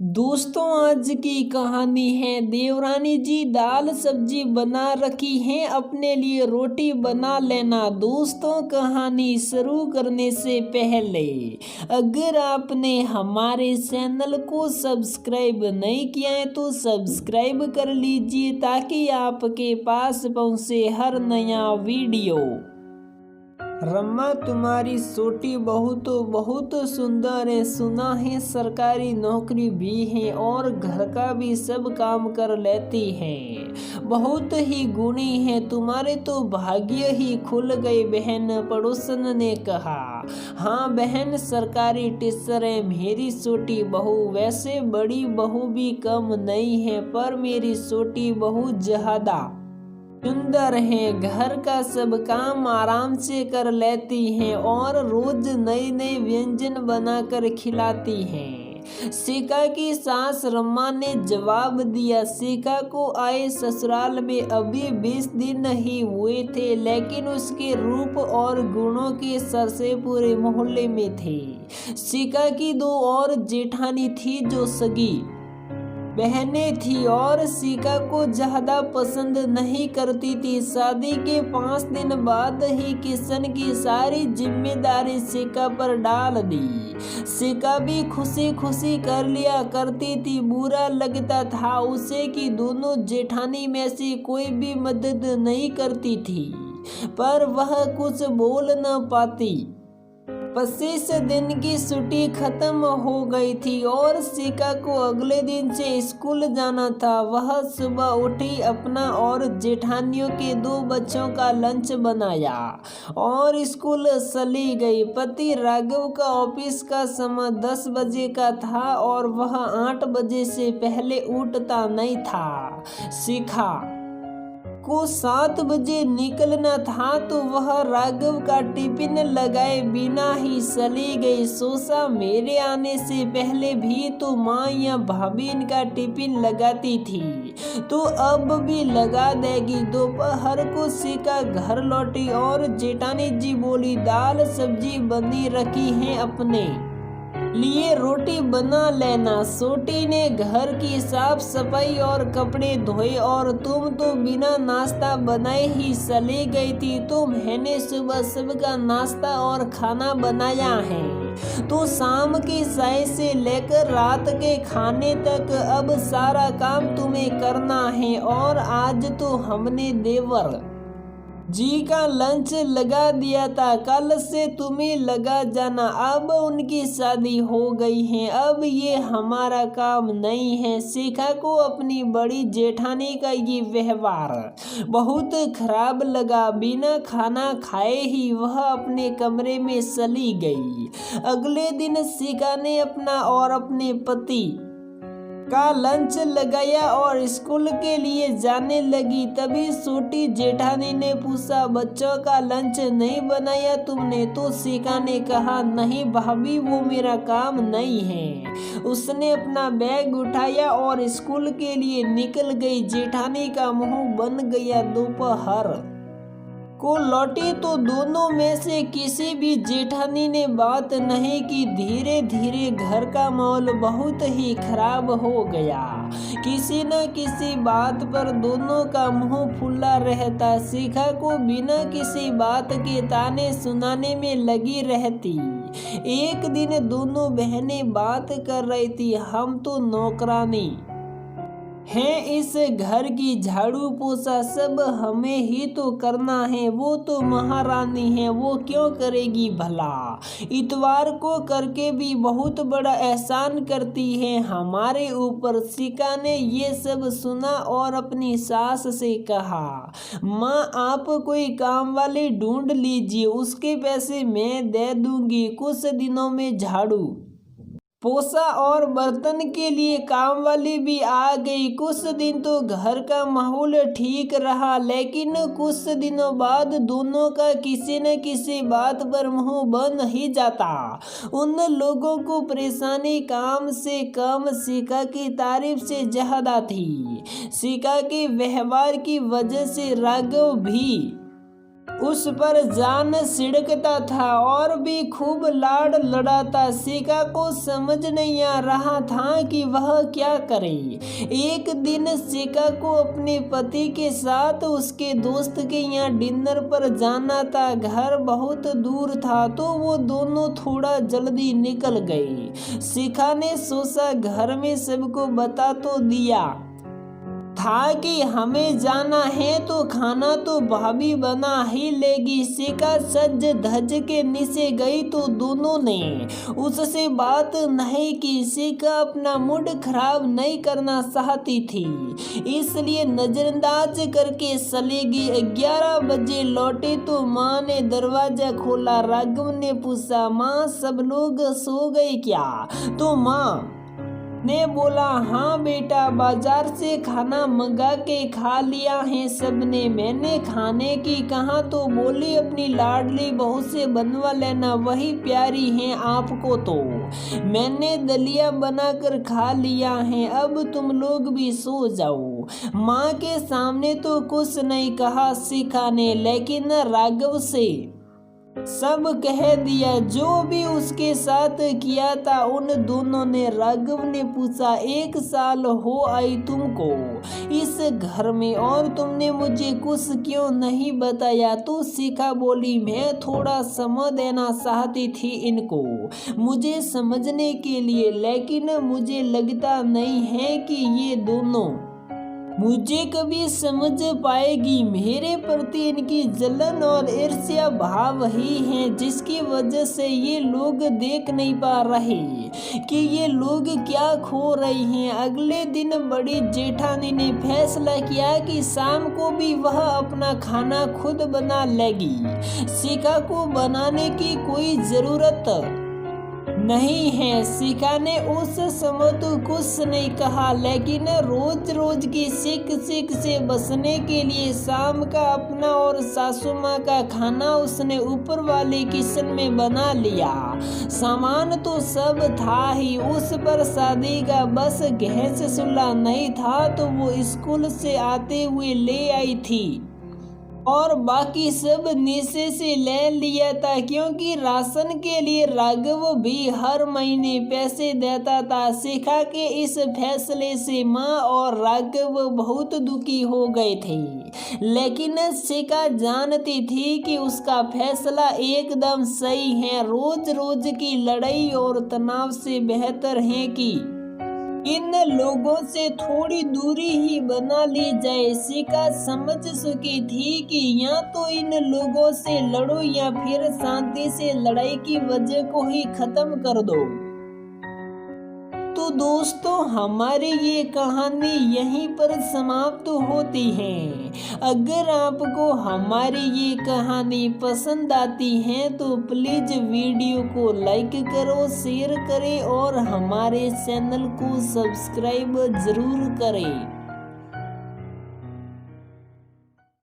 दोस्तों, आज की कहानी है देवरानी जी दाल सब्जी बना रखी हैं, अपने लिए रोटी बना लेना। दोस्तों, कहानी शुरू करने से पहले अगर आपने हमारे चैनल को सब्सक्राइब नहीं किया है तो सब्सक्राइब कर लीजिए ताकि आपके पास पहुंचे हर नया वीडियो। रमा, तुम्हारी छोटी बहू तो बहुत सुंदर है। सुना है सरकारी नौकरी भी है और घर का भी सब काम कर लेती है। बहुत ही गुणी है। तुम्हारे तो भाग्य ही खुल गए बहन, पड़ोसन ने कहा। हाँ बहन, सरकारी टीचर है मेरी छोटी बहू। वैसे बड़ी बहू भी कम नहीं है, पर मेरी छोटी बहू ज्यादा सुंदर है। घर का सब काम आराम से कर लेती हैं और रोज नए नए व्यंजन बनाकर खिलाती हैं। शिखा की सास रमा ने जवाब दिया। शिखा को आए ससुराल में अभी 20 दिन ही हुए थे, लेकिन उसके रूप और गुणों के सरसे पूरे मोहल्ले में थे। शिखा की 2 और जेठानी थी जो सगी बहनें थी और शिखा को ज्यादा पसंद नहीं करती थी। शादी के 5 दिन बाद ही किशन की सारी जिम्मेदारी शिखा पर डाल दी। शिखा भी खुशी खुशी कर लिया करती थी। बुरा लगता था उसे कि दोनों जेठानी में से कोई भी मदद नहीं करती थी, पर वह कुछ बोल न पाती। 25 दिन की छुट्टी खत्म हो गई थी और शिखा को अगले दिन से स्कूल जाना था। वह सुबह उठी, अपना और जेठानियों के 2 बच्चों का लंच बनाया और स्कूल चली गई। पति राघव का ऑफिस का समय 10 बजे का था और वह 8 बजे से पहले उठता नहीं था। शिखा को 7 बजे निकलना था तो वह राघव का टिफिन लगाए बिना ही चली गई। सोचा मेरे आने से पहले भी तो माँ या भाभी इनका टिफिन लगाती थी, तो अब भी लगा देगी। दोपहर को शिखा घर लौटी और जेठानी जी बोली, दाल सब्जी बनी रखी है, अपने लिए रोटी बना लेना। छोटी ने घर की साफ सफाई और कपड़े धोए और तुम तो बिना नाश्ता बनाए ही चली गई थी। तो मैंने सुबह सबका नाश्ता और खाना बनाया है, तो शाम की चाय से लेकर रात के खाने तक अब सारा काम तुम्हें करना है। और आज तो हमने देवर जी का लंच लगा दिया था, कल से तुम्हें लगा जाना। अब उनकी शादी हो गई है, अब ये हमारा काम नहीं है। शिखा को अपनी बड़ी जेठानी का ये व्यवहार बहुत खराब लगा। बिना खाना खाए ही वह अपने कमरे में चली गई। अगले दिन शिखा ने अपना और अपने पति का लंच लगाया और स्कूल के लिए जाने लगी। तभी छोटी जेठानी ने पूछा, बच्चों का लंच नहीं बनाया तुमने? तो शिखा ने कहा, नहीं भाभी, वो मेरा काम नहीं है। उसने अपना बैग उठाया और स्कूल के लिए निकल गई। जेठानी का मुंह बन गया। दोपहर को लौटी तो दोनों में से किसी भी जेठानी ने बात नहीं की। धीरे धीरे घर का माहौल बहुत ही खराब हो गया। किसी न किसी बात पर दोनों का मुंह फुला रहता। शिखा को बिना किसी बात के ताने सुनाने में लगी रहती। एक दिन दोनों बहनें बात कर रही थी, हम तो नौकरानी हैं, इस घर की झाड़ू पोछा सब हमें ही तो करना है। वो तो महारानी है, वो क्यों करेगी भला? इतवार को करके भी बहुत बड़ा एहसान करती है हमारे ऊपर। शिखा ने ये सब सुना और अपनी सास से कहा, माँ आप कोई काम वाली ढूंढ लीजिए, उसके पैसे मैं दे दूंगी। कुछ दिनों में झाड़ू पोछा और बर्तन के लिए काम वाली भी आ गई। कुछ दिन तो घर का माहौल ठीक रहा, लेकिन कुछ दिनों बाद दोनों का किसी न किसी बात पर मुंह बन ही जाता। उन लोगों को परेशानी काम से कम शिखा की तारीफ से ज्यादा थी। शिखा के व्यवहार की वजह से राघव भी उस पर जान सिड़कता था और भी खूब लाड लड़ाता। शिखा को समझ नहीं आ रहा था कि वह क्या करे। एक दिन शिखा को अपने पति के साथ उसके दोस्त के यहाँ डिनर पर जाना था। घर बहुत दूर था तो वो दोनों थोड़ा जल्दी निकल गए। शिखा ने सोचा घर में सबको बता तो दिया था कि हमें जाना है तो खाना तो भाभी बना ही लेगी। शिखा सज धज के नीचे गई तो दोनों ने उससे बात नहीं की। शिखा अपना मूड खराब नहीं करना चाहती थी इसलिए नजरअंदाज करके चलेगी। 11 बजे लौटे तो माँ ने दरवाजा खोला। राघव ने पूछा, माँ सब लोग सो गए क्या? तो माँ ने बोला, हाँ बेटा, बाजार से खाना मंगा के खा लिया है सबने। मैंने खाने की कहा तो बोली, अपनी लाडली बहू से बनवा लेना, वही प्यारी है आपको। तो मैंने दलिया बनाकर खा लिया है, अब तुम लोग भी सो जाओ। माँ के सामने तो कुछ नहीं कहा शिखा ने, लेकिन राघव से सब कह दिया जो भी उसके साथ किया था उन दोनों ने। राघव ने पूछा, 1 साल हो आई तुमको इस घर में और तुमने मुझे कुछ क्यों नहीं बताया? तो शिखा बोली, मैं थोड़ा समय देना चाहती थी इनको मुझे समझने के लिए, लेकिन मुझे लगता नहीं है कि ये दोनों मुझे कभी समझ पाएगी। मेरे प्रति इनकी जलन और ईर्ष्या भाव ही है जिसकी वजह से ये लोग देख नहीं पा रहे कि ये लोग क्या खो रहे हैं। अगले दिन बड़ी जेठानी ने फैसला किया कि शाम को भी वह अपना खाना खुद बना लेगी। शिखा को बनाने की कोई जरूरत नहीं है। शिखा ने उस समय तो कुछ नहीं कहा, लेकिन रोज रोज की सीख से बचने के लिए शाम का अपना और सासू माँ का खाना उसने ऊपर वाले किचन में बना लिया। सामान तो सब था ही, उस पर शादी का बस गैस चूल्हा नहीं था तो वो स्कूल से आते हुए ले आई थी और बाकी सब नीचे से ले लिया था, क्योंकि राशन के लिए राघव भी हर महीने पैसे देता था। शिखा के इस फैसले से माँ और राघव बहुत दुखी हो गए थे, लेकिन शिखा जानती थी कि उसका फैसला एकदम सही है। रोज रोज की लड़ाई और तनाव से बेहतर है कि इन लोगों से थोड़ी दूरी ही बना ली जाए। शिखा समझ चुकी थी कि या तो इन लोगों से लड़ो या फिर शांति से लड़ाई की वजह को ही खत्म कर दो। तो दोस्तों, हमारी ये कहानी यहीं पर समाप्त होती है। अगर आपको हमारी ये कहानी पसंद आती है तो प्लीज वीडियो को लाइक करो, शेयर करें और हमारे चैनल को सब्सक्राइब जरूर करें।